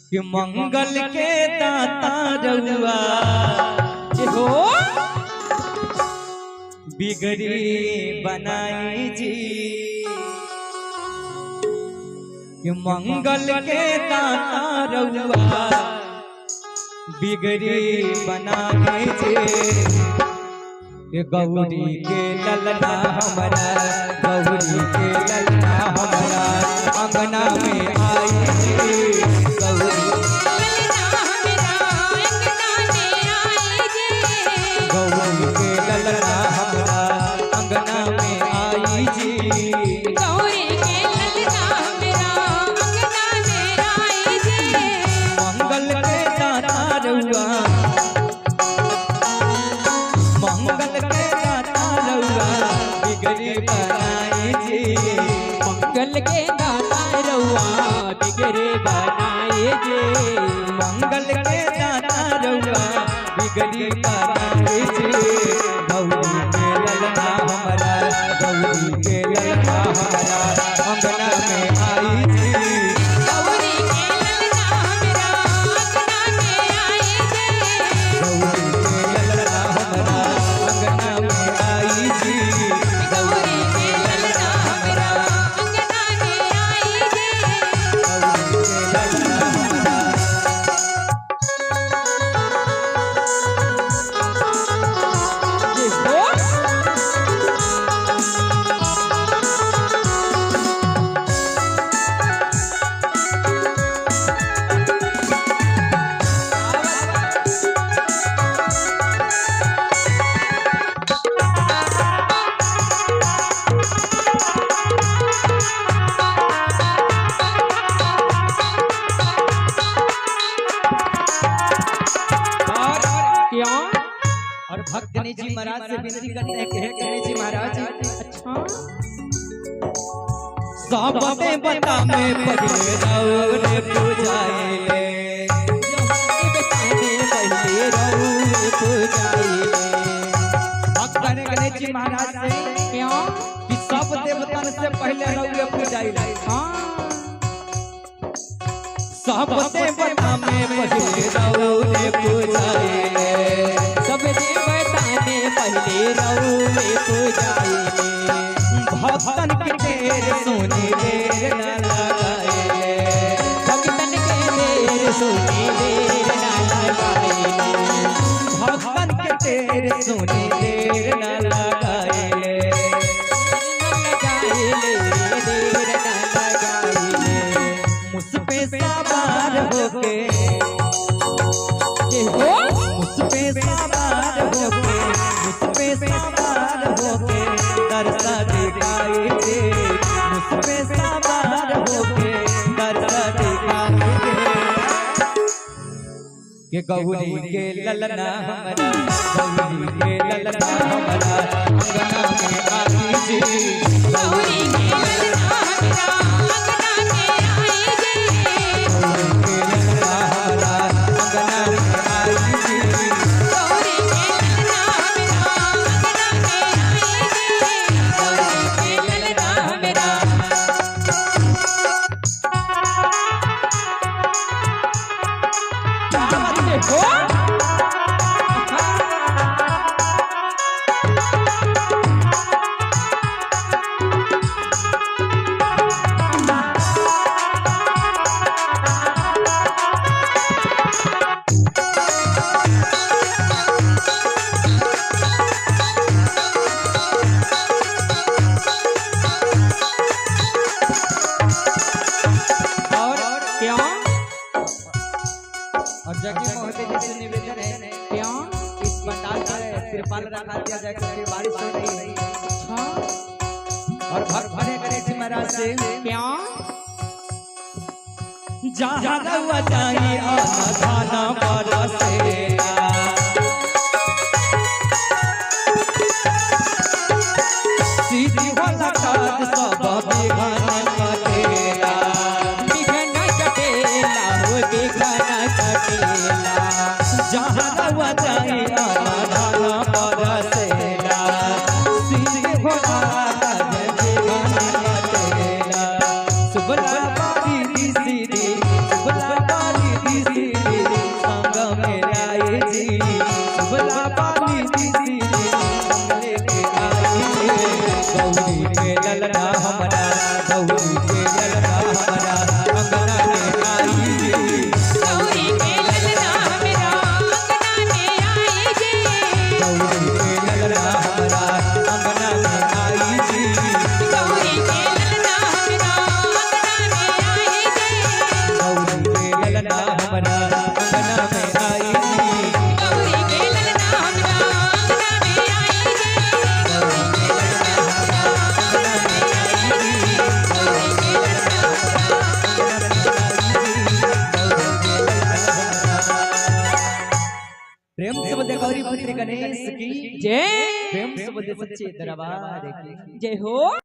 कि मंगल के दाता रउआ हो बिगड़ी बनाई जी कि मंगल के दाता रउआ बिगड़ी बनाई जी कि गौरी के ललना हमारा गौरी के ललना हमारा अंगना में आई जी गौरी गौरी के ललना हमारा अंगना में आई जी गौरी के ललना मेरा अंगना में आई जी मंगल के दाता रउआ मंगल के दाता रउआ बिगड़ी बनाई जी मंगल के दाता रउआ बिगड़े बनाए जे मंगल के दाता रउआ बिगड़ी बनाई जी गौरी के ललना हमारा गौरी के ललना हमारा अंगना में आई जी गौरी के ललना मेरा अंगना में आई जे गौरी के ललना हमारा अंगना में आई जी गौरी के ललना मेरा अंगना में आई जे गौरी के ललना हमारा और भक्त गणेश जी महाराज से विनती करते हैं कि हे गणेश जी महाराज अच्छा सब देवता में पहिले रउरे पूजाइले पहले रउरे पूजाइले भक्त गणेश जी महाराज से क्यों कि सब देवतन से पहिले रउरे पूजाइले हाँ सब देवता में पहिले रउरे पूजाइले सब देवता ने पहले रउरे पूजाइले भक्तन के ढेर सोने देर न लगाइले भक्तन के ढेर सोने देर न लगाइले भक्तन के ढेर सोने देर न लगाइले देर न लगाइले मुझ पे सवार होके हो मुझ पे सवार होके मुझ पे सवार होके दर्शा दिखाई दे मुझ पे सवार होके दर्शा दिखाई दे कि गौरी के ललना हमारा गौरी के ललना हमारा अंगना में आई जी गौरी के ललना मेरा अंगना में आई जे गौरी के ललना हमारा अंगना में आई जी गौरी के ललना मेरा अंगना में आई जे गौरी के ललना मेरा देखो क्यों और जगह महोदय जी से निवेदन है क्यों इस पंडाल पर तिरपाल रखा दिया जाए क्योंकि बारिश हो रही है हाँ और भक्त भरे गणेश जी महाराज से क्यों जहाँ रउआ जाई आना खाना बरसेला सीधी होला काज सब बेगान कटेला बिघन कटेला हो बिघन कटेला जहाँ रउआ जाई आना खाना बरसेला सीधी होला काज बेगान कटेला सुबला बारी सीधी सुबला बारी गौरी पुत्र गणेश की जय प्रेम से बोलिए सच्चे दरबार की जय हो।